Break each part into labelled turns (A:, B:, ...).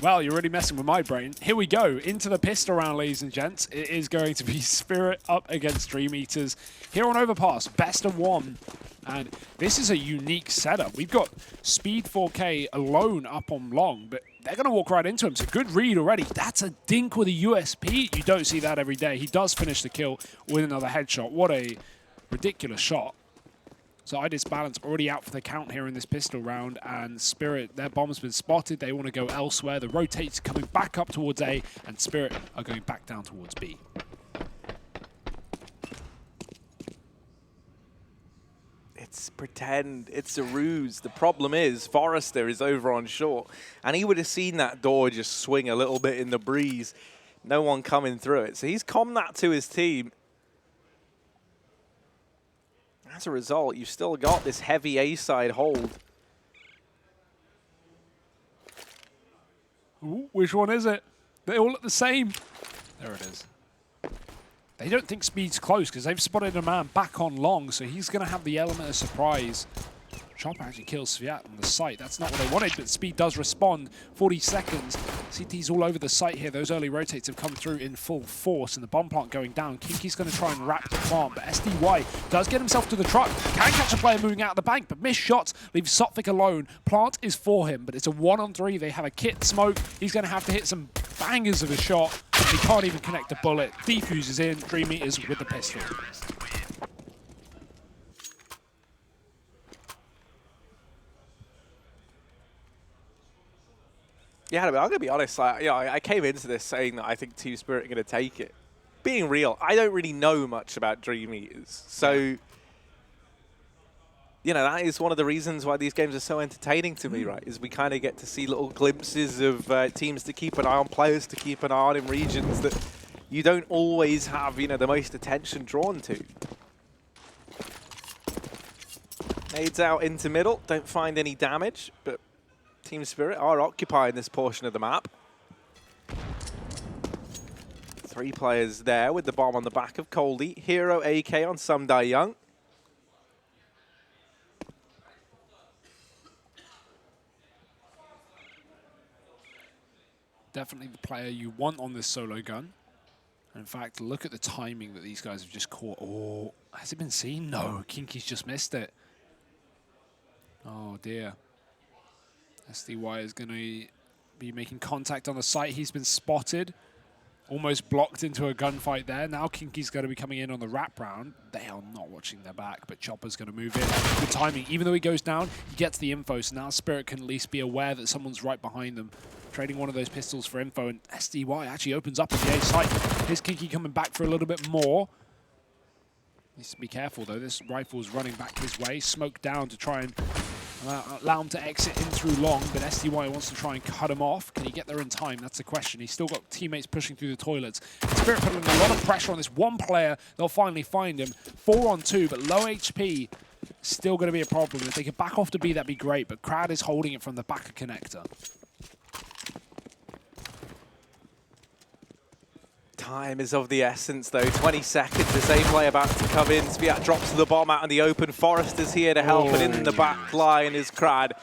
A: Well, you're really messing with my brain. Here we go, into the pistol round, ladies and gents. It is going to be Spirit up against DreamEaters here on Overpass, best of one. And this is a unique setup. We've got Speed 4K alone up on long, but they're going to walk right into him. So good read already. That's a dink with a USP. You don't see that every day. He does finish the kill with another headshot. What a ridiculous shot. So IDIS Balance already out for the count here in this pistol round, and Spirit, their bomb's been spotted. They want to go elsewhere. The rotate's coming back up towards A, and Spirit are going back down towards B.
B: It's pretend, it's a ruse. The problem is Forrester is over on short, and he would have seen that door just swing a little bit in the breeze. No one coming through it. So he's commed that to his team. As a result, you've still got this heavy A-side hold.
A: Ooh, which one is it? They all look the same. There it is. They don't think Speed's close because they've spotted a man back on long, so he's going to have the element of surprise. Chopper actually kills Sviat on the site. That's not what they wanted, but Speed does respond. 40 seconds. CT's all over the site here. Those early rotates have come through in full force, and the bomb plant going down. Kinky's going to try and wrap the plant, but SDY does get himself to the truck. Can catch a player moving out of the bank, but missed shots leaves Sotvic alone. Plant is for him, but it's a 1-on-3. They have a kit smoke. He's going to have to hit some bangers of a shot. He can't even connect a bullet. Defuses in. DreamEaters with the pistol.
B: Yeah, I'm going to be honest. I came into this saying that I think Team Spirit are going to take it. Being real, I don't really know much about DreamEaters. So, you know, that is one of the reasons why these games are so entertaining to me, right? Is we kind of get to see little glimpses of teams to keep an eye on, players to keep an eye on in regions that you don't always have, you know, the most attention drawn to. Nades out into middle, don't find any damage, but Team Spirit are occupying this portion of the map. 3 players there with the bomb on the back of Coldy. Hero AK on Sumdai Young.
A: Definitely the player you want on this solo gun. In fact, look at the timing that these guys have just caught. Oh, has it been seen? No, Kinky's just missed it. Oh dear. SDY is going to be making contact on the site. He's been spotted. Almost blocked into a gunfight there. Now Kinky's going to be coming in on the wrap round. They are not watching their back, but Chopper's going to move in. Good timing. Even though he goes down, he gets the info, so now Spirit can at least be aware that someone's right behind them. Trading one of those pistols for info, and SDY actually opens up at the A site. Here's Kinky coming back for a little bit more. Needs to be careful, though. This rifle's running back his way. Smoke down to try and allow him to exit in through long, but SDY wants to try and cut him off. Can he get there in time? That's the question. He's still got teammates pushing through the toilets. Spirit putting a lot of pressure on this one player. They'll finally find him. 4-on-2, but low HP. Still going to be a problem. If they could back off to B, that'd be great, but Crowd is holding it from the back of connector.
B: Time is of the essence, though. 20 seconds. The same play about to come in. Sviat drops the bomb out in the open. Forrester's here to help, and in the back line is Crad.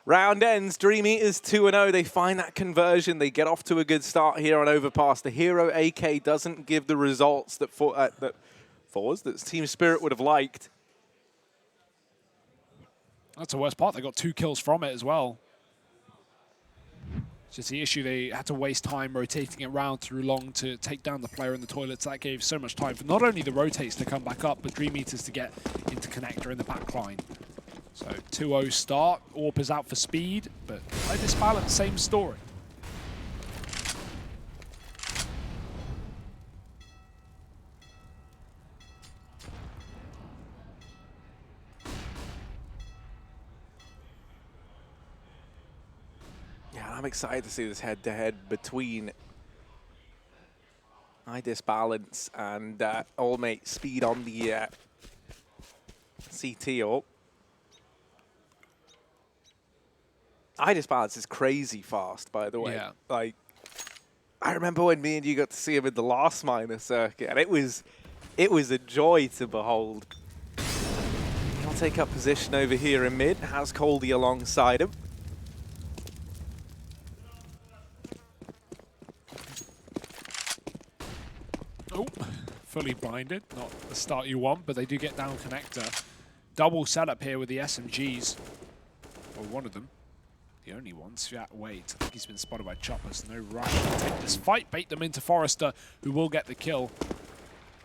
B: Round ends. DreamEaters 2-0. They find that conversion. They get off to a good start here on Overpass. The Hero AK doesn't give the results that Team Spirit would have liked.
A: That's the worst part. They got 2 kills from it as well. Just the issue, they had to waste time rotating it round through long to take down the player in the toilets. That gave so much time for not only the rotates to come back up, but DreamEaters to get into connector in the back line. So 2-0 start. Orp is out for Speed, but IDIS Balance, same story.
B: I'm excited to see this head-to-head between IDIS Balance and All-Mate Speed on the CT up. IDIS Balance is crazy fast, by the way.
A: Yeah.
B: Like, I remember when me and you got to see him in the last minor circuit, and it was a joy to behold. He'll take up position over here in mid, has Coldy alongside him.
A: Oh, fully blinded. Not the start you want, but they do get down connector. Double setup here with the SMGs. Or one of them. The only one. Sviat waits. I think he's been spotted by choppers. No rush to take this fight. Bait them into Forrester, who will get the kill.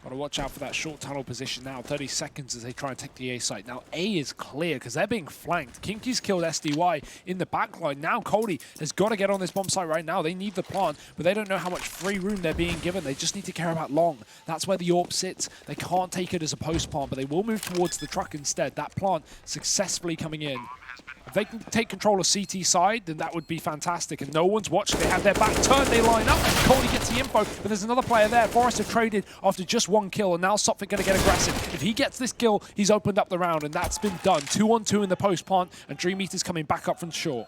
A: Gotta watch out for that short tunnel position now. 30 seconds as they try and take the A site. Now A is clear because they're being flanked. Kinky's killed SDY in the backline. Now Cody has got to get on this bomb site right now. They need the plant, but they don't know how much free room they're being given. They just need to care about long. That's where the AWP sits. They can't take it as a post plant, but they will move towards the truck instead. That plant successfully coming in. If they can take control of CT side, then that would be fantastic. And no one's watching. They have their back turned. They line up. And Cody gets the info. But there's another player there. Forrester traded after just one kill. And now Sophic going to get aggressive. If he gets this kill, he's opened up the round. And that's been done. 2-on-2 in the post plant. And DreamEaters coming back up from short.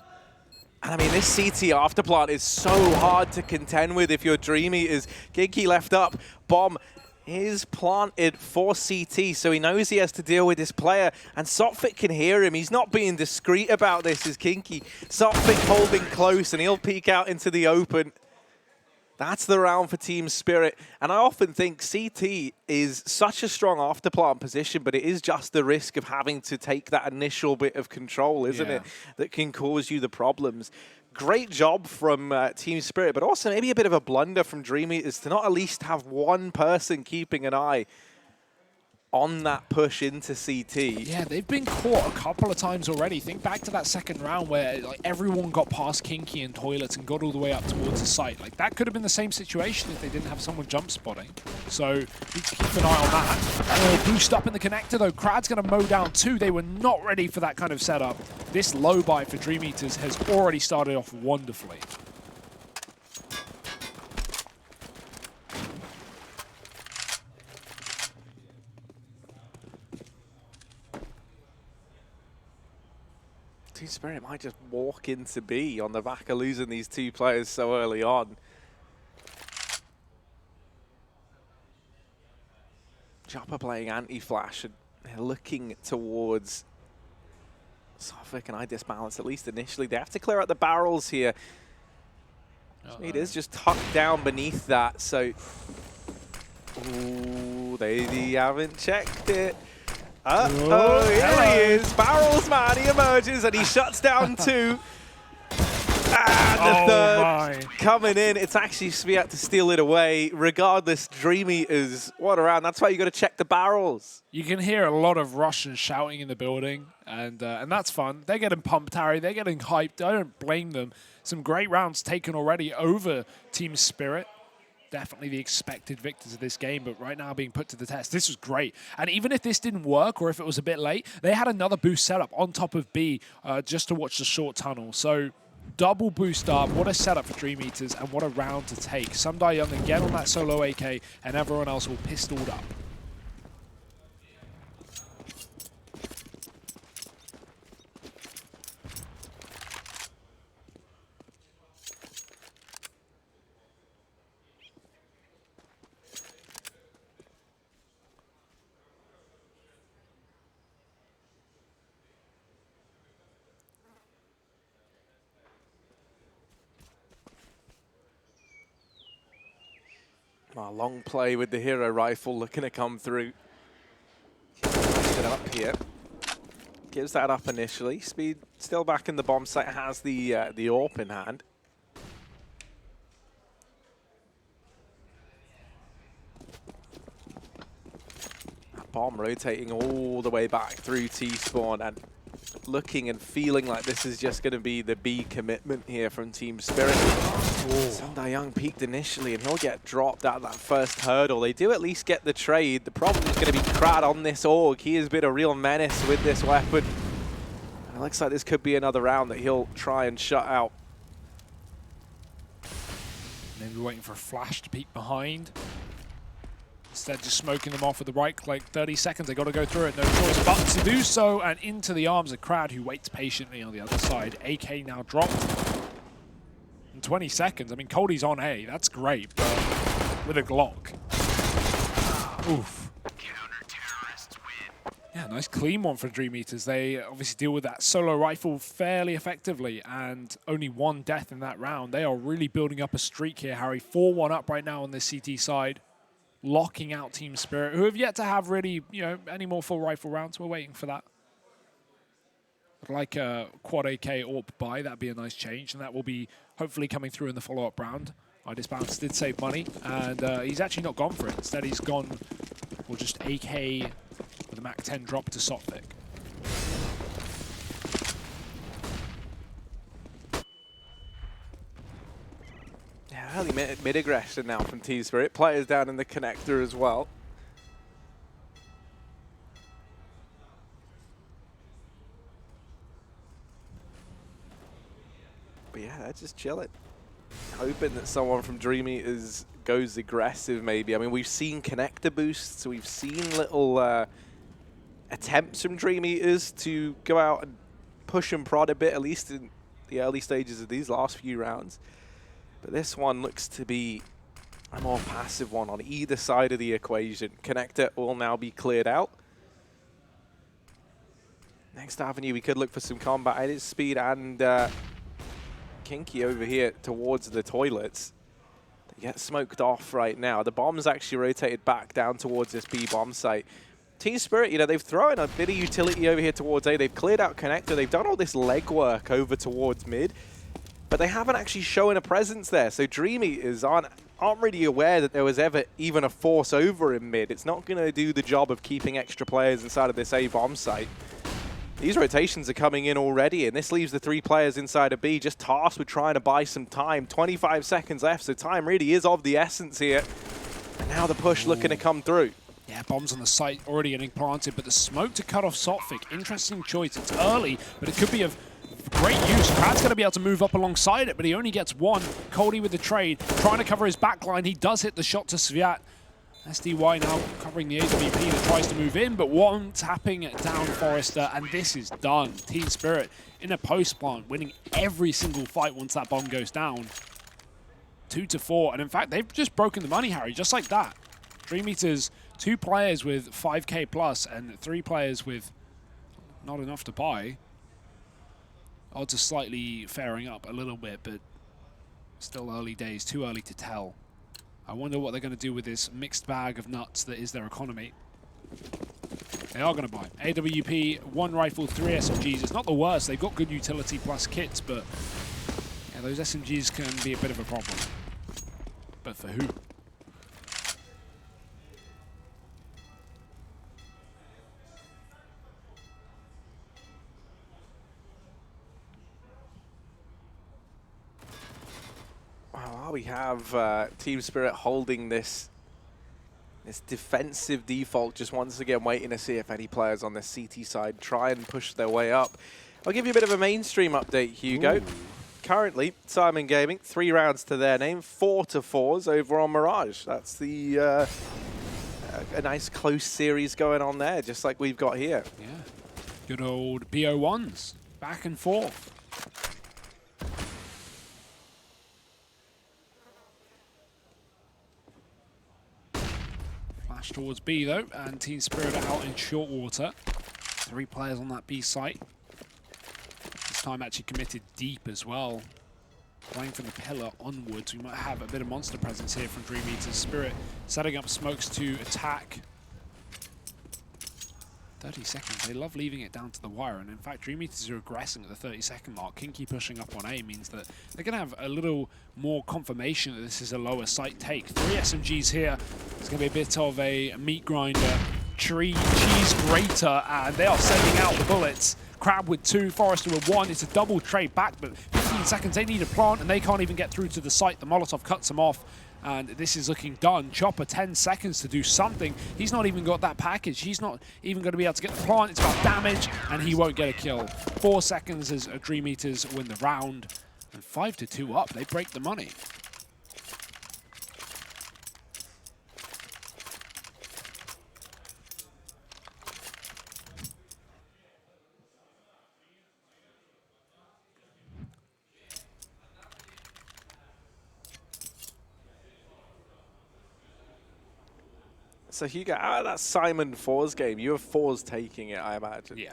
B: And I mean, this CT after plant is so hard to contend with if you're DreamEaters. Ginky left up. Bomb is planted for CT, so he knows he has to deal with this player, and Sophic can hear him. He's not being discreet about this, is Kinky. Sophic holding close, and he'll peek out into the open. That's the round for Team Spirit, and I often think CT is such a strong after-plant position, but it is just the risk of having to take that initial bit of control, isn't it, that can cause you the problems. Great job from Team Spirit, but also maybe a bit of a blunder from DreamEaters to not at least have one person keeping an eye on that push into CT.
A: Yeah, they've been caught a couple of times already. Think back to that second round where like everyone got past Kinky and Toilets and got all the way up towards the site. Like that could have been the same situation if they didn't have someone jump spotting. So we need to keep an eye on that. Boost up in the connector though. Krad's going to mow down two. They were not ready for that kind of setup. This low buy for DreamEaters has already started off wonderfully.
B: Team Spirit might just walk into B on the back of losing these two players so early on. Chopper playing anti-flash and they're looking towards Sophic, and I disbalance at least initially. They have to clear out the barrels here. It is just tucked down beneath that, so... Ooh, they haven't checked it. Uh-oh, here he is. Barrels man, he emerges and he shuts down two. And the third coming in. It's actually Sviat to steal it away. Regardless, DreamEaters, what a round. That's why you got to check the barrels.
A: You can hear a lot of Russian shouting in the building, and that's fun. They're getting pumped, Harry. They're getting hyped. I don't blame them. Some great rounds taken already over Team Spirit. Definitely the expected victors of this game, but right now being put to the test. This was great. And even if this didn't work or if it was a bit late, they had another boost setup on top of B just to watch the short tunnel. So double boost up. What a setup for DreamEaters and what a round to take. Sundar Young again on that solo AK and everyone else all pistoled up.
B: Oh, long play with the hero rifle looking to come through. Gets it up here. Gives that up initially. Speed still back in the bomb site, has the AWP in hand. That bomb rotating all the way back through T-spawn and looking and feeling like this is just going to be the B commitment here from Team Spirit. Sundar Young peaked initially and he'll get dropped out of that first hurdle. They do at least get the trade. The problem is going to be Krad on this AUG. He has been a real menace with this weapon. And it looks like this could be another round that he'll try and shut out.
A: Maybe waiting for a flash to peek behind. Instead, just smoking them off with the right, like 30 seconds. They got to go through it. No choice but to do so. And into the arms of Krad, who waits patiently on the other side. AK now dropped. In 20 seconds. I mean, Cody's on A. That's great, but with a Glock. Oof. Yeah, nice clean one for DreamEaters. They obviously deal with that solo rifle fairly effectively, and only one death in that round. They are really building up a streak here, Harry. 4-1 up right now on this CT side. locking out Team Spirit, who have yet to have really, any more full rifle rounds. We're waiting for that. I'd like a quad AK AWP buy. That'd be a nice change, and that will be hopefully coming through in the follow-up round. Bounce did save money, and he's actually not gone for it. Instead, he's gone for just AK with a Mach 10 drop to Sotvic.
B: Yeah, early mid-aggression now from Team Spirit. Players down in the connector as well. But yeah, they're just chilling. Hoping that someone from DreamEaters goes aggressive, maybe. I mean, we've seen connector boosts. We've seen little attempts from DreamEaters to go out and push and prod a bit, at least in the early stages of these last few rounds. But this one looks to be a more passive one on either side of the equation. Connector will now be cleared out. Next avenue, we could look for some combat. It is Speed and Kinky over here towards the toilets. They get smoked off right now. The bomb's actually rotated back down towards this B bomb site. Team Spirit, they've thrown a bit of utility over here towards A. They've cleared out connector. They've done all this legwork over towards mid, but they haven't actually shown a presence there. So DreamEaters aren't really aware that there was ever even a force over in mid. It's not going to do the job of keeping extra players inside of this A bomb site. These rotations are coming in already, and this leaves the 3 players inside of B just tasked with trying to buy some time. 25 seconds left, so time really is of the essence here. And now the push looking to come through.
A: Yeah, bombs on the site already getting planted, but the smoke to cut off Sotvic. Interesting choice. It's early, but it could be of great use. Krad's going to be able to move up alongside it, but he only gets one. Cody with the trade, trying to cover his backline. He does hit the shot to Sviat. SDY now covering the AWP that tries to move in, but one tapping it down Forrester, and this is done. Team Spirit in a post plant, winning every single fight once that bomb goes down. 2-4, and in fact, they've just broken the money, Harry, just like that. DreamEaters, 2 players with 5K plus, and 3 players with not enough to buy. Odds are slightly faring up a little bit, but still early days, too early to tell. I wonder what they're going to do with this mixed bag of nuts that is their economy. They are going to buy. AWP, 1 rifle, 3 SMGs. It's not the worst. They've got good utility plus kits, but yeah, those SMGs can be a bit of a problem. But for who?
B: Well, we have Team Spirit holding this defensive default, just once again waiting to see if any players on the CT side try and push their way up. I'll give you a bit of a mainstream update, Hugo. Ooh. Currently, Simon Gaming, 3 rounds to their name, 4-4s over on Mirage. That's the a nice close series going on there, just like we've got here.
A: Yeah, good old BO1s, back and forth. Flash towards B though, and Team Spirit are out in short water. 3 players on that B site. This time actually committed deep as well. Playing from the pillar onwards, we might have a bit of monster presence here from DreamEaters. Spirit setting up smokes to attack. 30 seconds, they love leaving it down to the wire, and in fact DreamEaters are aggressing at the 30-second mark. Kinky pushing up on A means that they're going to have a little more confirmation that this is a lower site take. 3 SMGs here. It's going to be a bit of a meat grinder, cheese grater, and they are sending out the bullets. Crab with 2, Forrester with 1. It's a double trade back, but 15 seconds, they need a plant, and they can't even get through to the site. The Molotov cuts them off, and this is looking done. Chopper, 10 seconds to do something. He's not even got that package. He's not even going to be able to get the plant. It's about damage, and he won't get a kill. 4 seconds as DreamEaters win the round, and 5-2 up. They break the money.
B: So Hugo, out of that Simon Fours game, you have Fours taking it, I imagine.
A: Yeah.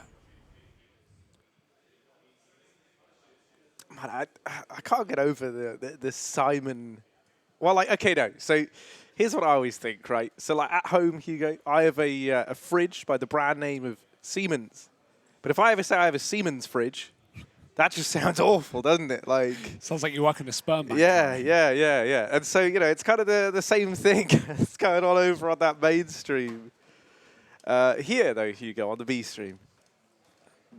B: Man, I can't get over the Simon Well, like, okay, no. So here's what I always think, right? So, like, at home, Hugo, I have a fridge by the brand name of Siemens. But if I ever say I have a Siemens fridge, that just sounds awful, doesn't it? Like,
A: Sounds like you work in a sperm bank.
B: yeah. And so, you know, it's kind of the same thing. It's going on over on that mainstream. Here, though, Hugo, on the B stream,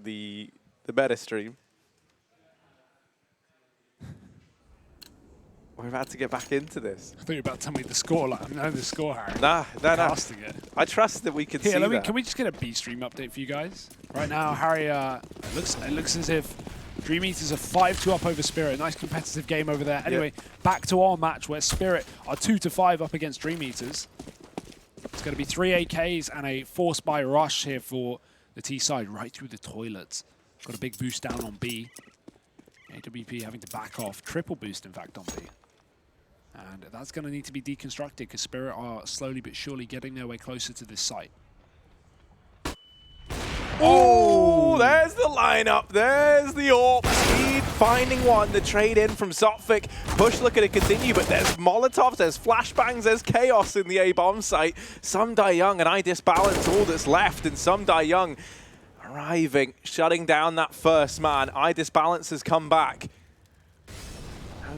B: the meta stream, we're about to get back into this.
A: I thought you were about to tell me the score. Like, I know the score, Harry.
B: No.
A: Casting it.
B: I trust that we can see that.
A: Can we just get a B stream update for you guys? Right now, Harry, it looks as if DreamEaters are 5-2 up over Spirit. Nice competitive game over there. Anyway, back to our match where Spirit are 2-5 up against DreamEaters. It's going to be 3 AKs and a force buy rush here for the T side, right through the toilets. Got a big boost down on B. AWP having to back off. Triple boost, in fact, on B. And that's going to need to be deconstructed because Spirit are slowly but surely getting their way closer to this site.
B: Oh, there's the lineup. There's the AWP. Speed finding one. The trade in from Zophic. Push looking to continue, but there's Molotovs, there's flashbangs, there's chaos in the A-bomb site. Some die young, and I disbalance all that's left, and some die young arriving, shutting down that first man. I disbalance has come back.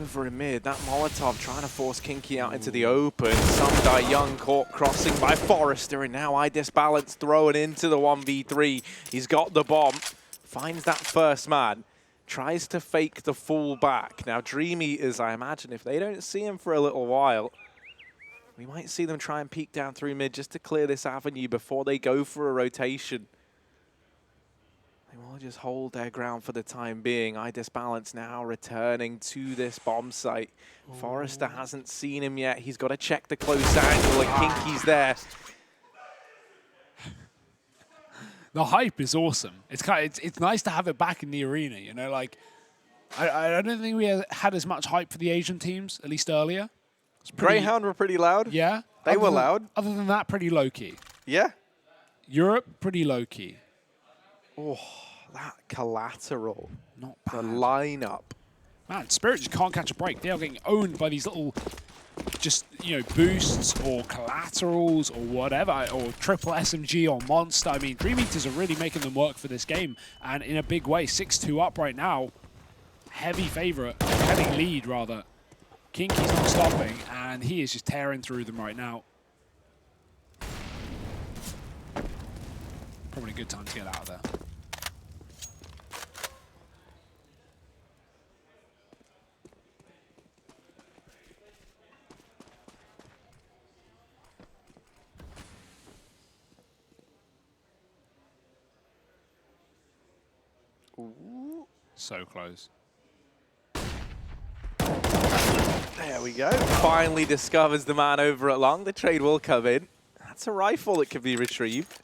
B: Over in mid, that Molotov trying to force Kinky out into the open. Some die young, caught crossing by Forrester, and now I disbalance throwing into the 1v3. He's got the bomb, finds that first man, tries to fake the fall back. Now DreamEaters, I imagine, if they don't see him for a little while, we might see them try and peek down through mid just to clear this avenue before they go for a rotation. They will just hold their ground for the time being. I disbalance now returning to this bomb site. Ooh. Forrester hasn't seen him yet. He's got to check the close angle, and Kinky's there.
A: The hype is awesome. It's nice to have it back in the arena, you know, like I don't think we had as much hype for the Asian teams, at least earlier.
B: Greyhound were pretty loud.
A: Yeah.
B: They were loud.
A: Other than that, pretty low-key.
B: Yeah.
A: Europe, pretty low-key.
B: Oh, that collateral.
A: Not bad.
B: The lineup.
A: Man, Spirit just can't catch a break. They are getting owned by these little, just, you know, boosts or collaterals or whatever, or triple SMG or monster. I mean, DreamEaters are really making them work for this game, and in a big way. 6-2 up right now. Heavy favorite, heavy lead, rather. Kinky's not stopping, and he is just tearing through them right now. Probably a good time to get out of there.
B: Ooh.
A: So close.
B: There we go. Finally discovers the man over at long. The trade will come in. That's a rifle that can be retrieved.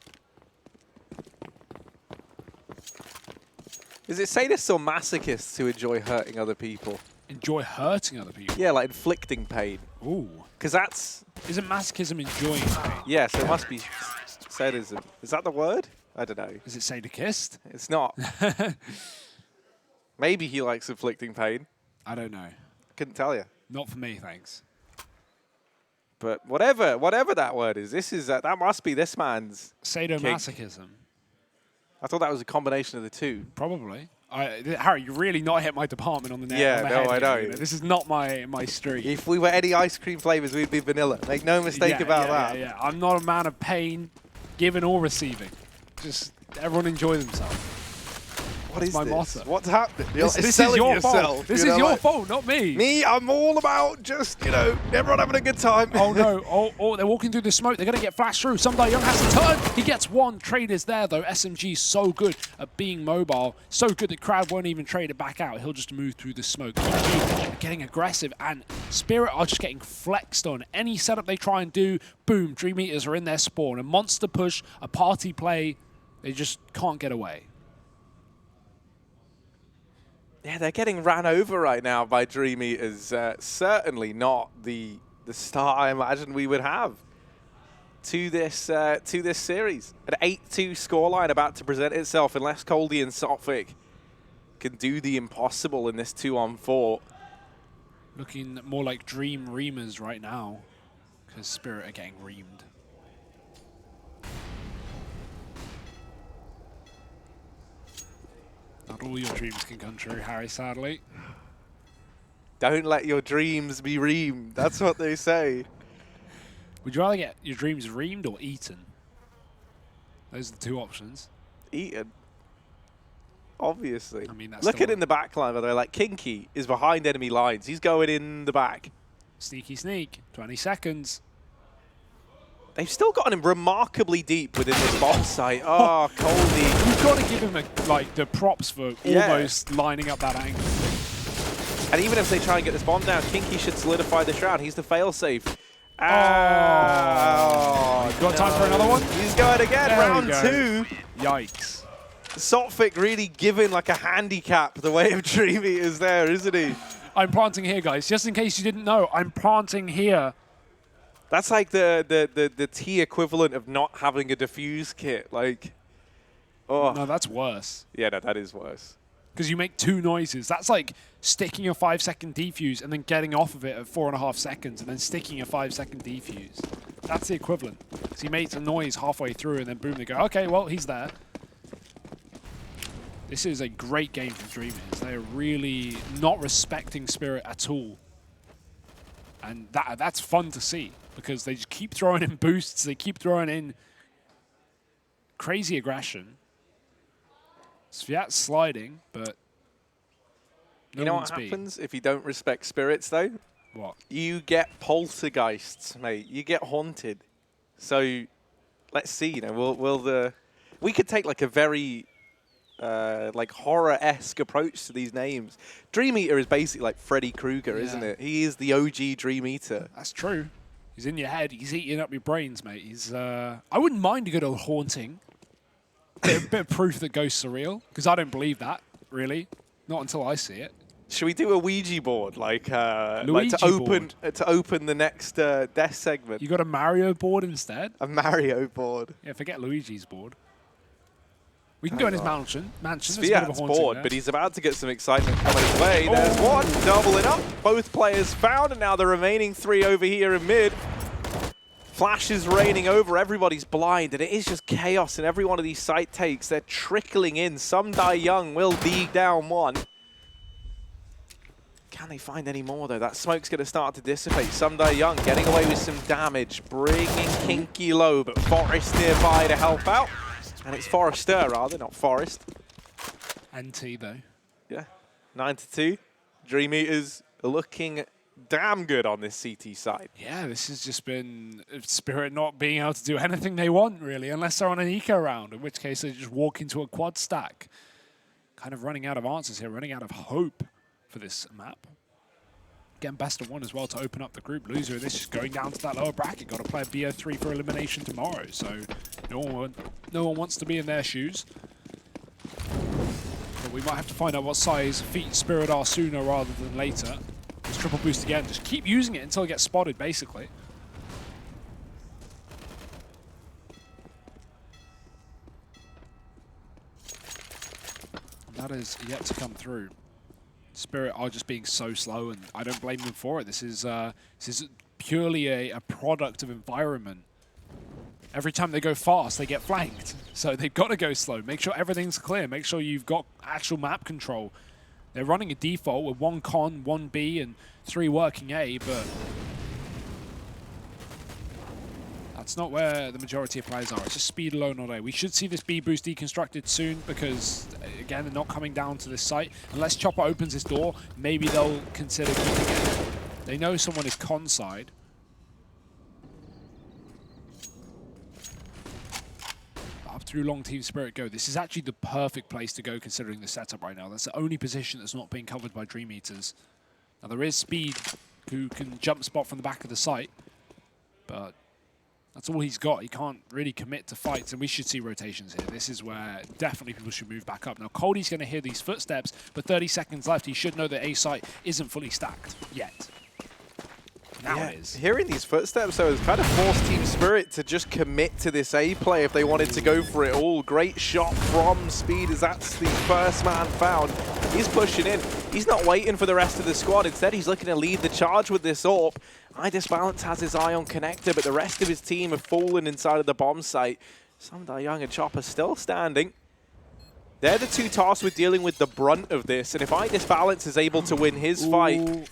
B: Is it sadists or masochists who enjoy hurting other people?
A: Enjoy hurting other people?
B: Yeah, like inflicting pain.
A: Ooh.
B: Because that's...
A: Isn't masochism enjoying pain?
B: Yeah, so it must be sadism. Is that the word? I don't know.
A: Is it sadochist?
B: It's not. Maybe he likes inflicting pain.
A: I don't know.
B: Couldn't tell you.
A: Not for me, thanks.
B: But whatever that word is, this is that must be this man's
A: sadomasochism.
B: I thought that was a combination of the two.
A: Probably. Harry, you really not hit my department on the net.
B: Yeah, no, I know.
A: You know? This is not my street.
B: If we were any ice cream flavors, we'd be vanilla. Make no mistake about that.
A: Yeah. I'm not a man of pain, giving or receiving. Just everyone enjoy themselves.
B: What is
A: my
B: this?
A: motto.
B: What's happening?
A: This is your fault. This is your fault, not me.
B: Me, I'm all about just, you know, everyone having a good time.
A: Oh, no. Oh, they're walking through the smoke. They're going to get flashed through. Some Young has to turn. He gets one. Trade is there, though. SMG is so good at being mobile. So good that Crowd won't even trade it back out. He'll just move through the smoke. KG getting aggressive, and Spirit are just getting flexed on. Any setup they try and do, boom, DreamEaters are in their spawn. A monster push, a party play. They just can't get away.
B: Yeah, they're getting ran over right now by DreamEaters. Certainly not the start I imagined we would have to this series. An 8-2 scoreline about to present itself unless Coldy and Sophic can do the impossible in this 2-on-4.
A: Looking more like Dream Reamers right now, because Spirit are getting reamed. Not all your dreams can come true, Harry, sadly.
B: Don't let your dreams be reamed. That's what they say.
A: Would you rather get your dreams reamed or eaten? Those are the two options.
B: Eaten. Obviously.
A: I mean, that's
B: look at in the back line, by the way. Like, Kinky is behind enemy lines. He's going in the back.
A: Sneaky sneak. 20 seconds.
B: They've still gotten him remarkably deep within this bomb site. Oh, Coldy.
A: You've got to give him the props for almost lining up that angle.
B: And even if they try and get this bomb down, Kinky should solidify this round. He's the failsafe.
A: Oh, got time for another one?
B: He's going again.
A: There
B: Round 2.
A: Yikes.
B: Sotfik really giving like a handicap the way of DreamEaters there, isn't he?
A: I'm planting here, guys. Just in case you didn't know, I'm planting here.
B: That's like the T equivalent of not having a defuse kit. Like, oh.
A: No, that's worse.
B: Yeah, no, that is worse.
A: Because you make two noises. That's like sticking a 5-second defuse and then getting off of it at 4.5 seconds and then sticking a 5-second defuse. That's the equivalent. So he makes a noise halfway through and then boom, they go, okay, well, he's there. This is a great game for DreamEaters. They're really not respecting Spirit at all. And that's fun to see because they just keep throwing in boosts. They keep throwing in crazy aggression. Sviat's sliding, but
B: you know what happens if you don't respect spirits, though?
A: What?
B: You get poltergeists, mate. You get haunted. So let's see. You know, we could take like a very like horror-esque approach to these names. DreamEater is basically like Freddy Krueger, isn't it? He is the OG DreamEater.
A: That's true. He's in your head. He's eating up your brains, mate. He's. I wouldn't mind a good old haunting. Bit of proof that ghosts are real, because I don't believe that, really. Not until I see it.
B: Should we do a Ouija board, like to open the next death segment?
A: You got a Mario board instead?
B: A Mario board.
A: Yeah, forget Luigi's board. We can go in his mansion.
B: Sviat's bored, but he's about to get some excitement coming his way. There's one, doubling up. Both players found, and now the remaining 3 over here in mid. Flash is raining over, everybody's blind, and it is just chaos in every one of these site takes. They're trickling in. Some die young, will be down one. Can they find any more, though? That smoke's going to start to dissipate. Some die young, getting away with some damage, bringing Kinky low, but Forest nearby to help out. And it's Forrester, rather, not Forest.
A: And T, though.
B: Yeah, 9-2. DreamEaters are looking damn good on this CT side.
A: Yeah, this has just been Spirit not being able to do anything they want, really, unless they're on an eco round, in which case they just walk into a quad stack. Kind of running out of answers here, running out of hope for this map. Getting best of one as well to open up the group. Loser of this is going down to that lower bracket. Got to play a BO3 for elimination tomorrow, so no one wants to be in their shoes. But we might have to find out what size feet Spirit are sooner rather than later. This triple boost again. Just keep using it until it gets spotted, basically. And that is yet to come through. Spirit are just being so slow, and I don't blame them for it. This is purely a product of environment. Every time they go fast, they get flanked. So they've got to go slow. Make sure everything's clear. Make sure you've got actual map control. They're running a default with 1 con, 1 B, and 3 working A, but that's not where the majority of players are. It's just speed alone all day. We should see this B boost deconstructed soon because, again, they're not coming down to this site. Unless Chopper opens his door, maybe they'll consider keeping it. They know someone is con side. Up through long Team Spirit go. This is actually the perfect place to go considering the setup right now. That's the only position that's not being covered by DreamEaters. Now there is Speed who can jump spot from the back of the site, but that's all he's got. He can't really commit to fights, and we should see rotations here. This is where definitely people should move back up. Now Cody's going to hear these footsteps, but 30 seconds left. He should know that A site isn't fully stacked yet. Now it is.
B: Hearing these footsteps, though, has kind of forced Team Spirit to just commit to this A play if they wanted to go for it all. Great shot from Speed as that's the first man found. He's pushing in. He's not waiting for the rest of the squad. Instead, he's looking to lead the charge with this AWP. iDisbalance has his eye on Connector, but the rest of his team have fallen inside of the bomb site. Samdai Young and Chopper still standing. They're the two tasked with dealing with the brunt of this, and if iDisbalance is able to win his fight,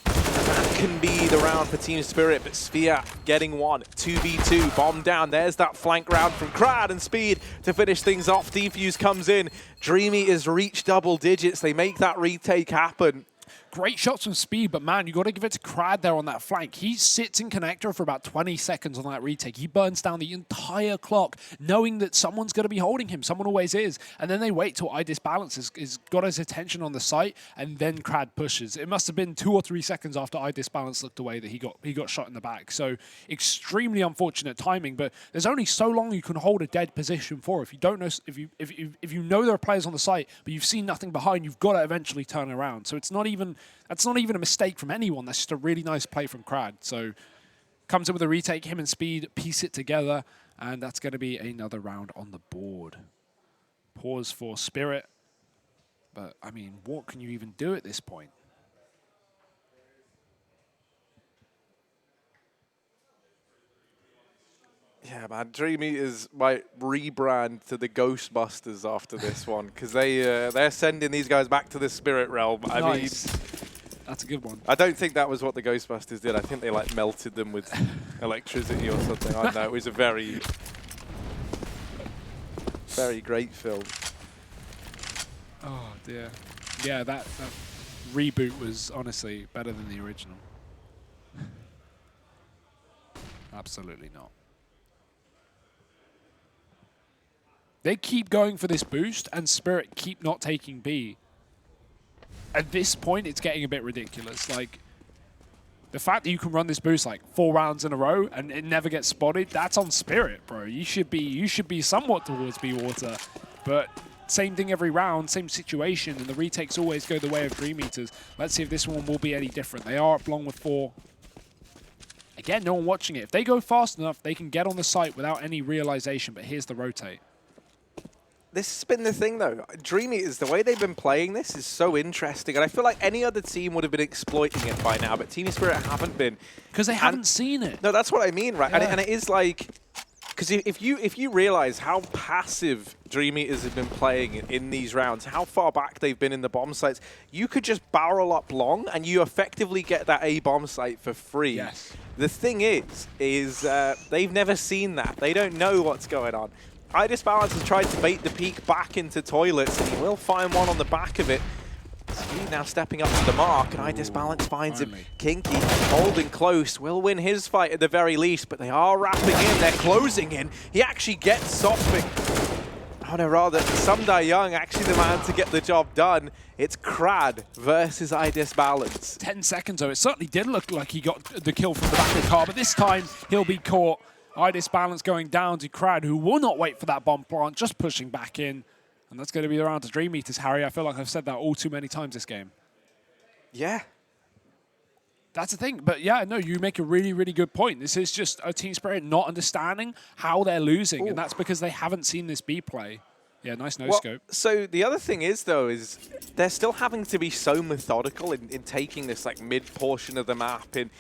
B: that can be the round for Team Spirit, but Sphere getting one. 2v2, bomb down. There's that flank round from Crad and Speed to finish things off. Defuse comes in. DreamEaters reach double digits. They make that retake happen.
A: Great shots from Speed, but man, you got to give it to Crad there on that flank. He sits in Connector for about 20 seconds on that retake. He burns down the entire clock, knowing that someone's going to be holding him. Someone always is. And then they wait till iDisbalance is got his attention on the site, and then Crad pushes. It must have been 2 or 3 seconds after iDisbalance looked away that he got shot in the back. So extremely unfortunate timing, but there's only so long you can hold a dead position for. If you don't know, if you know there are players on the site, but you've seen nothing behind, you've got to eventually turn around. So that's not even a mistake from anyone. That's just a really nice play from Crad. So comes in with a retake, him and Speed piece it together, and that's going to be another round on the board. Pause for Spirit. But, I mean, what can you even do at this point?
B: Yeah, man, DreamEaters might rebrand to the Ghostbusters after this one, because they're sending these guys back to the spirit realm. I mean,
A: that's a good one.
B: I don't think that was what the Ghostbusters did. I think they like melted them with electricity or something. I don't know. It was a very, very great film.
A: Oh dear. Yeah, that reboot was honestly better than the original. Absolutely not. They keep going for this boost, and Spirit keep not taking B. At this point, it's getting a bit ridiculous. Like, the fact that you can run this boost like 4 rounds in a row and it never gets spotted, that's on Spirit, bro. You should be somewhat towards B water. But same thing every round, same situation, and the retakes always go the way of DreamEaters. Let's see if this one will be any different. They are up long with 4. Again, no one watching it. If they go fast enough, they can get on the site without any realization, but here's the rotate.
B: This has been the thing, though. DreamEaters, the way they've been playing this is so interesting, and I feel like any other team would have been exploiting it by now, but Team Spirit haven't been.
A: Because they haven't seen it.
B: No, that's what I mean, right?
A: Yeah.
B: And it is like, because if you realize how passive DreamEaters have been playing in these rounds, how far back they've been in the bomb sites, you could just barrel up long and you effectively get that A bomb site for free.
A: Yes.
B: The thing is they've never seen that. They don't know what's going on. iDisbalance has tried to bait the peak back into toilets, and he will find one on the back of it. Speed now stepping up to the mark, and iDisbalance finds him. Kinky holding close, will win his fight at the very least, but they are wrapping in, they're closing in. He actually gets Softpick. Oh no, rather, Samdai Young actually the man to get the job done. It's Crad versus iDisbalance.
A: 10 seconds though, it certainly did look like he got the kill from the back of the car, but this time he'll be caught. iDisbalance going down to Crad, who will not wait for that bomb plant, just pushing back in. And that's going to be the round to DreamEaters, Harry. I feel like I've said that all too many times this game.
B: Yeah.
A: That's the thing. But yeah, no, you make a really, really good point. This is just a Team Spirit not understanding how they're losing. Ooh. And that's because they haven't seen this B play. Yeah, nice no-scope.
B: So the other thing is, though, is they're still having to be so methodical in taking this like mid-portion of the map, in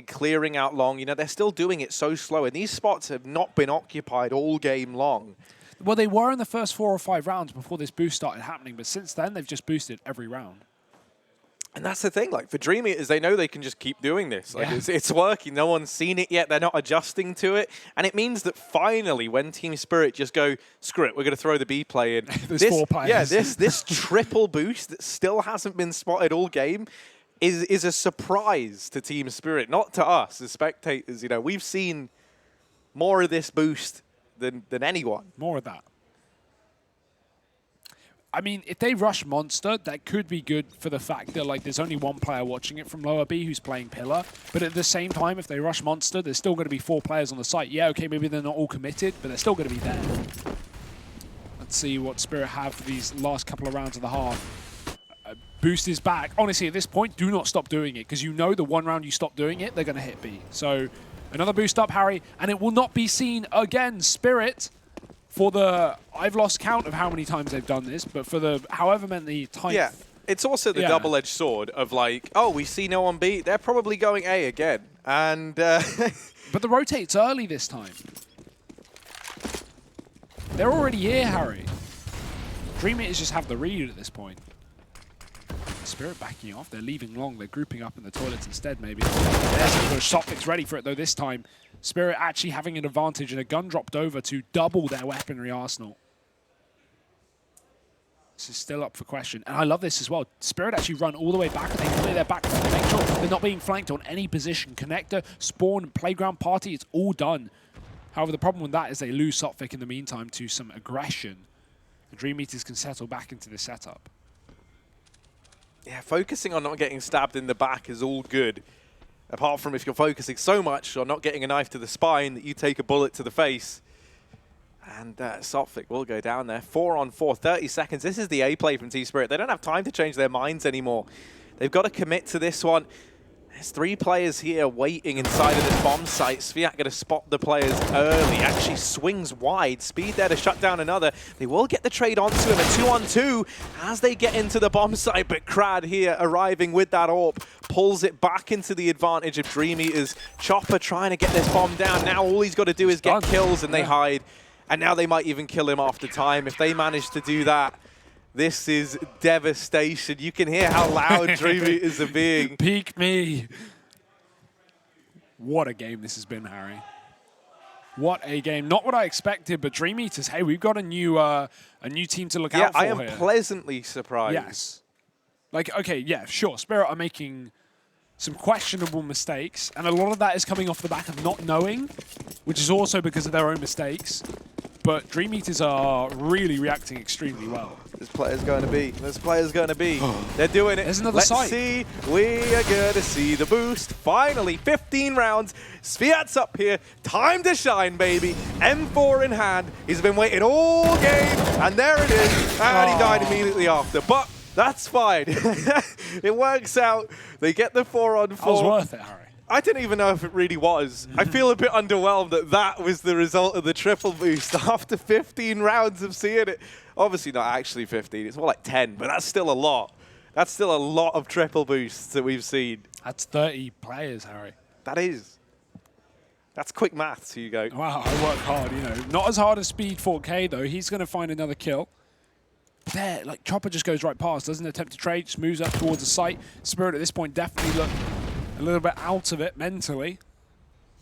B: clearing out long. You know, they're still doing it so slow. And these spots have not been occupied all game long.
A: Well, they were in the first 4 or 5 rounds before this boost started happening, but since then, they've just boosted every round.
B: And that's the thing, like, for DreamEaters, they know they can just keep doing this. Like, it's working. No one's seen it yet. They're not adjusting to it. And it means that finally, when Team Spirit just go, screw it, we're going to throw the B play in.
A: There's 4 players.
B: Yeah, this triple boost that still hasn't been spotted all game is a surprise to Team Spirit, not to us as spectators. You know, we've seen more of this boost than anyone.
A: More of that. I mean, if they rush Monster, that could be good for the fact that like there's only 1 player watching it from lower B who's playing Pillar. But at the same time, if they rush Monster, there's still going to be 4 players on the site. Yeah, okay, maybe they're not all committed, but they're still going to be there. Let's see what Spirit have for these last couple of rounds of the half. Boost is back. Honestly, at this point, do not stop doing it, because you know the 1 round you stop doing it, they're going to hit B. So another boost up, Harry, and it will not be seen again. Spirit for the, I've lost count of how many times they've done this, but for the however many times.
B: Yeah, it's also the double-edged sword of like, oh, we see no one B, they're probably going A again. And
A: but the rotate's early this time. They're already here, Harry. DreamEaters just have the read at this point. Spirit backing off. They're leaving long. They're grouping up in the toilets instead, maybe. There's a push. Soptic's ready for it, though, this time. Spirit actually having an advantage, and a gun dropped over to double their weaponry arsenal. This is still up for question. And I love this as well. Spirit actually run all the way back, and they clear their back to make sure they're not being flanked on any position. Connector, spawn, playground, party, it's all done. However, the problem with that is they lose Soptic in the meantime to some aggression. The DreamEaters can settle back into the setup.
B: Yeah, focusing on not getting stabbed in the back is all good. Apart from if you're focusing so much on not getting a knife to the spine that you take a bullet to the face. And Soptic will go down there. 4-on-4, 30 seconds. This is the A play from Team Spirit. They don't have time to change their minds anymore. They've got to commit to this one. There's 3 players here waiting inside of this bomb site. Sviat going to spot the players early. Actually swings wide. Speed there to shut down another. They will get the trade onto him. A 2-on-2 as they get into the bomb site. But Krad here arriving with that AWP pulls it back into the advantage of DreamEaters. Chopper trying to get this bomb down. Now all he's got to do is get kills and they hide. And now they might even kill him after time. If they manage to do that, this is devastation. You can hear how loud DreamEaters are being.
A: Peek me. What a game this has been, Harry. What a game. Not what I expected, but DreamEaters, hey, we've got a new team to look out for
B: here. Yeah, I am pleasantly surprised.
A: Yes. Like, okay, yeah, sure. Spirit are making some questionable mistakes, and a lot of that is coming off the back of not knowing, which is also because of their own mistakes. But DreamEaters are really reacting extremely well.
B: This player's going to be. This player's going to be. They're doing it.
A: There's another
B: Let's
A: site.
B: see. We are going to see the boost. Finally, 15 rounds. Sviat's up here. Time to shine, baby. M4 in hand. He's been waiting all game. And there it is. And he died immediately after. But that's fine. It works out. They get the 4-on-4.
A: That was worth it, Harry.
B: I didn't even know if it really was. I feel a bit underwhelmed that that was the result of the triple boost after 15 rounds of seeing it. Obviously not actually 15, it's more like 10, but that's still a lot. That's still a lot of triple boosts that we've seen.
A: That's 30 players, Harry.
B: That is. That's quick maths, Hugo.
A: Wow, I work hard, you know. Not as hard as Speed 4K, though. He's going to find another kill. There, like, Chopper just goes right past, doesn't attempt to trade, just moves up towards the site. Spirit at this point definitely look a little bit out of it mentally.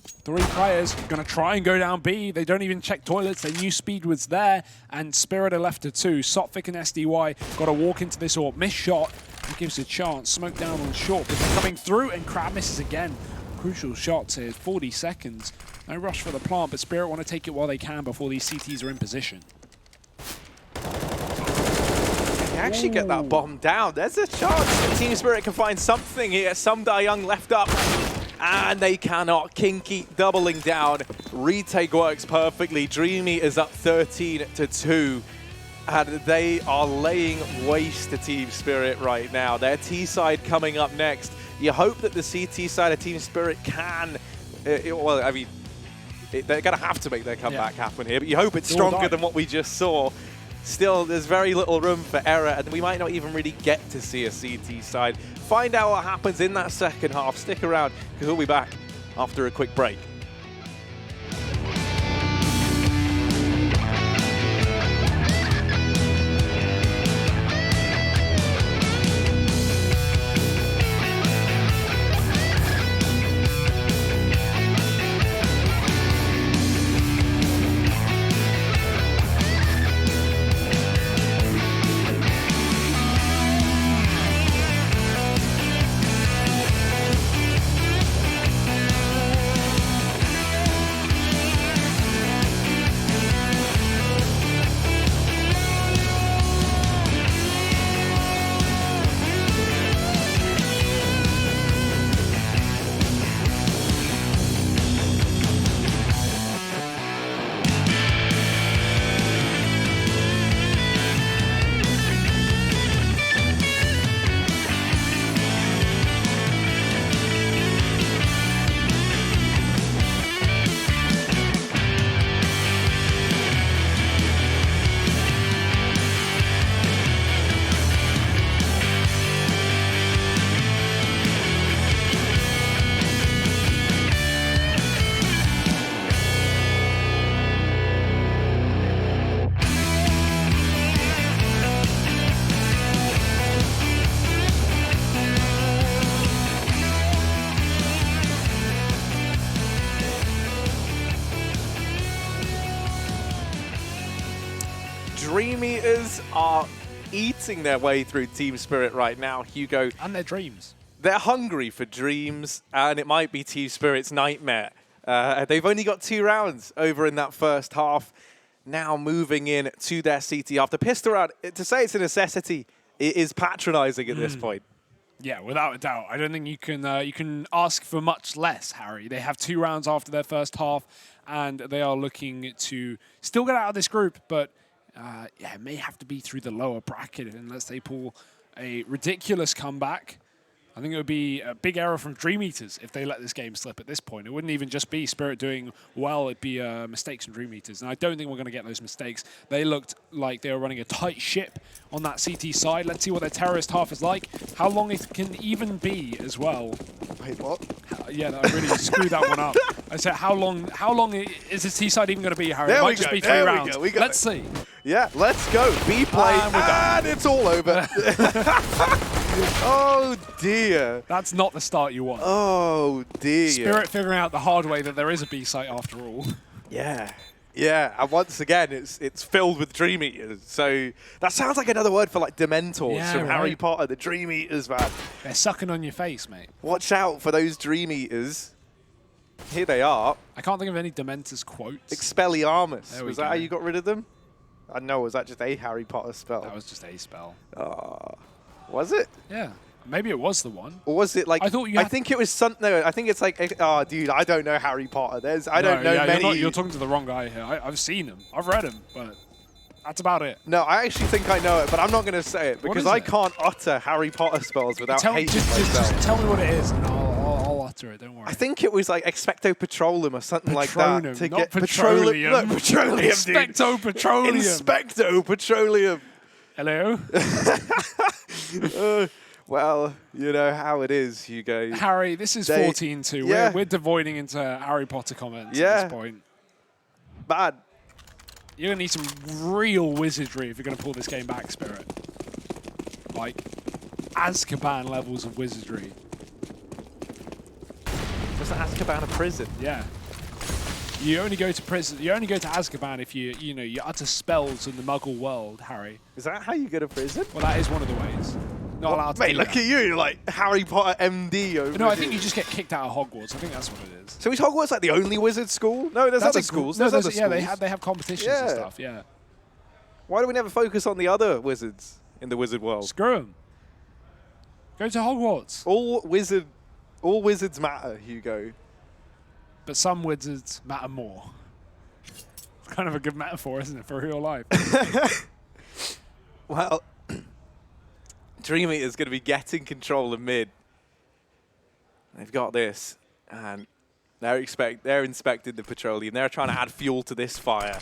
A: 3 players going to try and go down B. They don't even check toilets. They knew Speed was there, and Spirit are left to 2. Soptic and SDY got to walk into this AWP. Missed shot. He gives a chance. Smoke down on short, but they're coming through, and Crab misses again. Crucial shots here. 40 seconds. No rush for the plant, but Spirit want to take it while they can before these CTs are in position.
B: They actually get that bomb down. There's a chance that Team Spirit can find something here. Some Young left up. And they cannot. Kinky doubling down. Retake works perfectly. DreamEaters up 13-2. And they are laying waste to Team Spirit right now. Their T side coming up next. You hope that the CT side of Team Spirit can... well, I mean, they're going to have to make their comeback happen here. But you hope it's stronger than what we just saw. Still, there's very little room for error, and we might not even really get to see a CT side. Find out what happens in that second half. Stick around, because we'll be back after a quick break. DreamEaters are eating their way through Team Spirit right now, Hugo.
A: And their dreams.
B: They're hungry for dreams, and it might be Team Spirit's nightmare. They've only got 2 rounds over in that first half. Now moving in to their CT after pistol round. To say it's a necessity, it is patronizing at this point.
A: Yeah, without a doubt. I don't think you can ask for much less, Harry. They have 2 rounds after their first half, and they are looking to still get out of this group, but yeah, it may have to be through the lower bracket unless they pull a ridiculous comeback. I think it would be a big error from DreamEaters if they let this game slip at this point. It wouldn't even just be Spirit doing well, it'd be mistakes from DreamEaters. And I don't think we're going to get those mistakes. They looked like they were running a tight ship on that CT side. Let's see what their terrorist half is like. How long it can even be as well.
C: Wait, what?
A: Yeah, I really screwed that one up. I said, how long is this T side even going to be, Harry?
C: There
A: it might
C: we
A: just
C: go,
A: be 3
C: there we
A: rounds.
C: go, we got
A: Let's
C: it.
A: see.
C: Yeah, let's go. B play, and it's all over. Oh, dear.
A: That's not the start you want.
C: Oh, dear.
A: Spirit figuring out the hard way that there is a B site after all.
C: Yeah. Yeah, and once again, it's filled with DreamEaters. So that sounds like another word for like Dementors
A: Yeah,
C: from Harry
A: right.
C: Potter, the DreamEaters, man.
A: They're sucking on your face, mate.
C: Watch out for those DreamEaters. Here they are.
A: I can't think of any Dementors quotes.
C: Expelliarmus.
A: There we
C: Was that
A: go.
C: how you got rid of them? I know, was that just a Harry Potter spell?
A: That was just a spell.
C: Was it?
A: Yeah. Maybe it was the one.
C: Or was it like?
A: I thought you
C: I
A: had-
C: think it was something. No, I think it's like. Oh, dude, I don't know Harry Potter. I don't know
A: yeah,
C: many.
A: You're talking to the wrong guy here. I've seen him. I've read him, but that's about it.
C: No, I actually think I know it, but I'm not going to say it
A: What
C: because
A: is
C: I
A: it?
C: can't utter Harry Potter spells without hating
A: Just
C: myself.
A: tell me what it is, and I'll utter it. Don't worry.
C: I think it was like Expecto Patronum or something like that.
A: Petroleum,
C: To
A: not
C: get
A: petroleum.
C: No, petroleum, dude.
A: Expecto Petroleum.
C: Inspecto Petroleum.
A: Hello?
C: Well, you know how it is, Hugo.
A: Harry, this is
C: They-
A: 14-2.
C: yeah.
A: We're devoiding into Harry Potter comments
C: Yeah.
A: at this point.
C: Bad.
A: You're going to need some real wizardry if you're going to pull this game back, Spirit. Like, Azkaban levels of wizardry.
C: Was that Azkaban a prison?
A: Yeah. You only go to prison. You only go to Azkaban if you utter spells in the Muggle world, Harry.
C: Is that how you go to prison?
A: Well, that is one of the ways. Not allowed to
C: Mate,
A: do
C: look
A: that.
C: at you, like Harry Potter MD over
A: No, I
C: here.
A: think you just get kicked out of Hogwarts. I think that's what it is.
C: So is Hogwarts like the only wizard school? No, there's other schools.
A: No,
C: There's other
A: yeah,
C: schools.
A: they have competitions
C: Yeah.
A: and stuff. Yeah.
C: Why do we never focus on the other wizards in the wizard world?
A: Screw them. Go to Hogwarts.
C: All wizards matter, Hugo.
A: But some wizards matter more. It's kind of a good metaphor, isn't it, for real life?
C: Well, DreamEaters going to be getting control of mid. They've got this, and they're inspecting the petroleum. They're trying to add fuel to this fire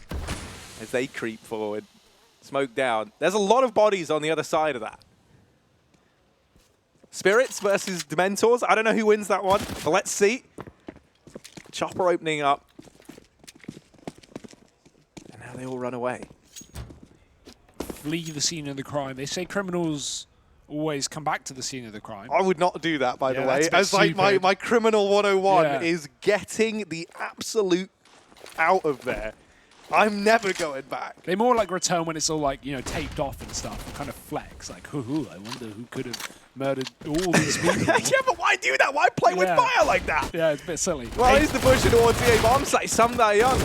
C: as they creep forward. Smoke down. There's a lot of bodies on the other side of that. Spirits versus Dementors. I don't know who wins that one, but let's see. Chopper opening up. And now they all run away.
A: Flee the scene of the crime. They say criminals always come back to the scene of the crime.
C: I would not do that, by the
A: Yeah,
C: way.
A: that's a bit
C: As like
A: stupid.
C: my criminal 101
A: Yeah.
C: is getting the absolute out of there. I'm never going back.
A: They more like return when it's all like, taped off and stuff. And kind of flex. Like, hoo, I wonder who could have murdered all these people.
C: Yeah, but why do that? Why play with
A: Yeah.
C: fire like that?
A: Yeah, it's a bit silly.
C: Well,
A: Hey,
C: he's the push towards the A-bomb site. Someday Young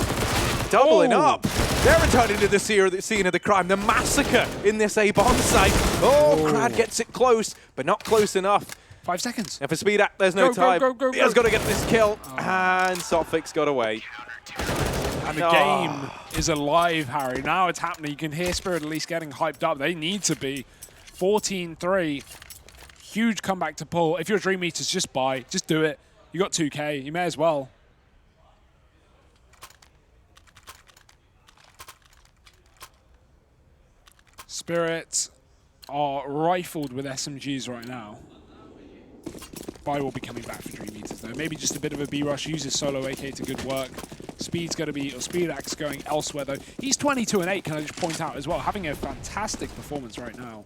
C: doubling
A: Oh.
C: up. They're returning to the scene of the crime. The massacre in this A-bomb site. Oh, Crad gets it close, but not close enough.
A: 5 seconds.
C: And for Speedak, there's no
A: Go, go,
C: time.
A: go, go,
C: He has
A: go.
C: got to get this kill. And Sopfix got away.
A: And the game is alive, Harry. Now it's happening. You can hear Spirit at least getting hyped up. They need to be. 14-3. Huge comeback to pull. If you're DreamEaters, just buy. Just do it. You got 2K. You may as well. Spirit are rifled with SMGs right now. Buy will be coming back for DreamEaters though. Maybe just a bit of a B-rush. Uses solo AK to good work. Speed's going to be, or Speedak's going elsewhere though. He's 22-8, can I just point out as well. Having a fantastic performance right now.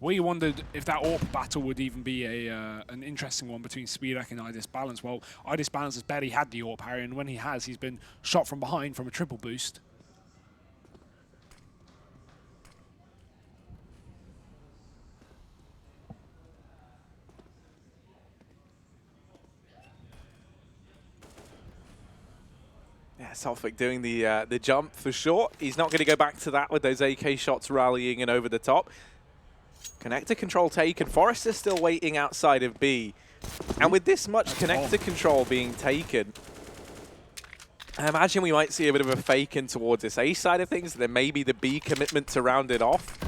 A: We wondered if that AWP battle would even be an interesting one between Speedak and Idis Balance. Well, Idis Balance has barely had the AWP, Harry, and when he has, he's been shot from behind from a triple boost.
C: Sophic doing the jump for sure. He's not going to go back to that with those AK shots rallying and over the top. Connector control taken. Forrester's still waiting outside of B. And with this much connector control being taken, I imagine we might see a bit of a fake in towards this A side of things, and then maybe the B commitment to round it off.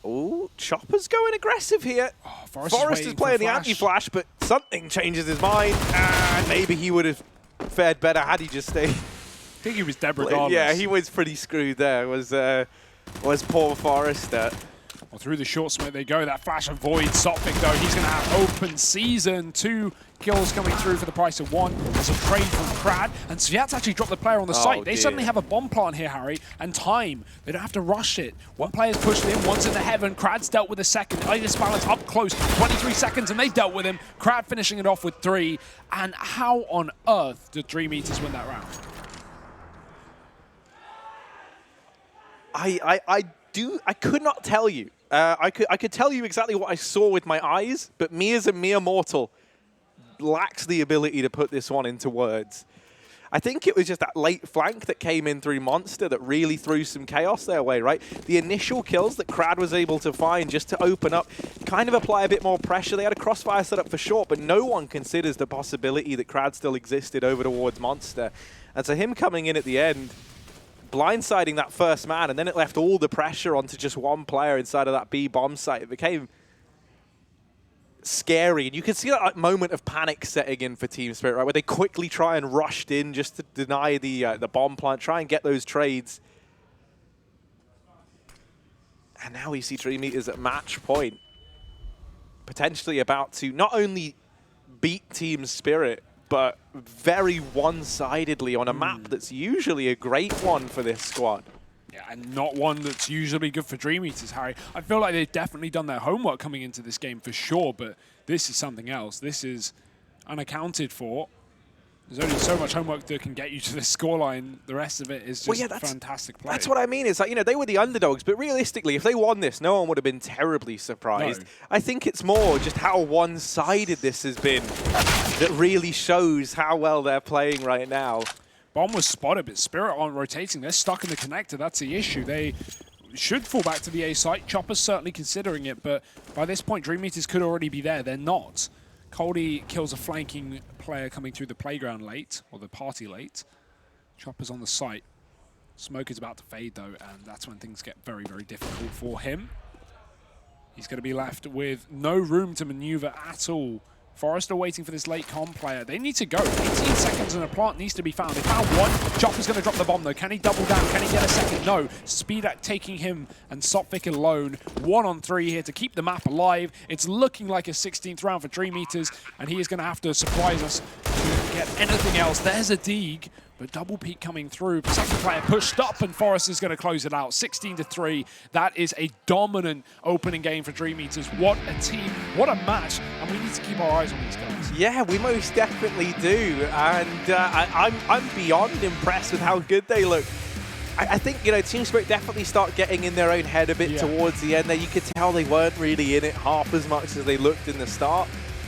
C: Ooh, Chopper's going aggressive here.
A: Oh,
C: Forrester's playing the anti-flash, but something changes his mind, and maybe he would have fared better had he just stayed.
A: I think he was dead regardless.
C: Yeah, he was pretty screwed there, was poor Forrester.
A: Well, through the short smoke they go. That flash avoids Sophic, though. He's going to have open season. 2 kills coming through for the price of 1. There's a trade from Krad, and Sviat's actually dropped the player on the site. They suddenly have a bomb plant here, Harry, and time. They don't have to rush it. One player's pushed in, one's in the heaven. Krad's dealt with a second. Idis Balance up close, 23 seconds, and they dealt with him. Krad finishing it off with 3. And how on earth did DreamEaters win that round?
C: I could not tell you. I could tell you exactly what I saw with my eyes, but me as a mere mortal lacks the ability to put this one into words. I think it was just that late flank that came in through Monster that really threw some chaos their way, right? The initial kills that Krad was able to find just to open up, kind of apply a bit more pressure. They had a crossfire set up for short, but no one considers the possibility that Krad still existed over towards Monster. And so him coming in at the end, blindsiding that first man, and then it left all the pressure onto just one player inside of that B bomb site. It became scary, and you can see that like, moment of panic setting in for Team Spirit, right, where they quickly try and rushed in just to deny the bomb plant, try and get those trades. And now we see DreamEaters at match point, potentially about to not only beat Team Spirit, but very one-sidedly on a map that's usually a great one for this squad.
A: Yeah, and not one that's usually good for DreamEaters, Harry. I feel like they've definitely done their homework coming into this game for sure, but this is something else. This is unaccounted for. There's only so much homework that can get you to this scoreline. The rest of it is just fantastic play.
C: That's what I mean. It's like, you know, they were the underdogs, but realistically, if they won this, no one would have been terribly surprised. No. I think it's more just how one-sided this has been that really shows how well they're playing right now.
A: Bomb was spotted, but Spirit aren't rotating. They're stuck in the connector. That's the issue. They should fall back to the A site. Chopper's certainly considering it, but by this point, DreamEaters could already be there. They're not. Coldie kills a flanking player coming through the playground late, or the party late. Chopper's on the site. Smoke is about to fade, though, and that's when things get very, very difficult for him. He's going to be left with no room to maneuver at all. Forrester waiting for this late com player. They need to go. 18 seconds and a plant needs to be found. They found one. Chopper's going to drop the bomb, though. Can he double down? Can he get a second? No. Speedak taking him and Sophic alone. 1 on 3 here to keep the map alive. It's looking like a 16th round for DreamEaters, and he is going to have to surprise us to get anything else. There's a Deeg, but double peek coming through. Second player pushed up, and Forrester's going to close it out. 16-3. That is a dominant opening game for DreamEaters. What a team. What a match. And we need to keep our eyes on these guys.
C: Yeah, we most definitely do. And I'm beyond impressed with how good they look. I think, you know, Team Spirit definitely start getting in their own head a bit towards the end there. You could tell they weren't really in it half as much as they looked in the start.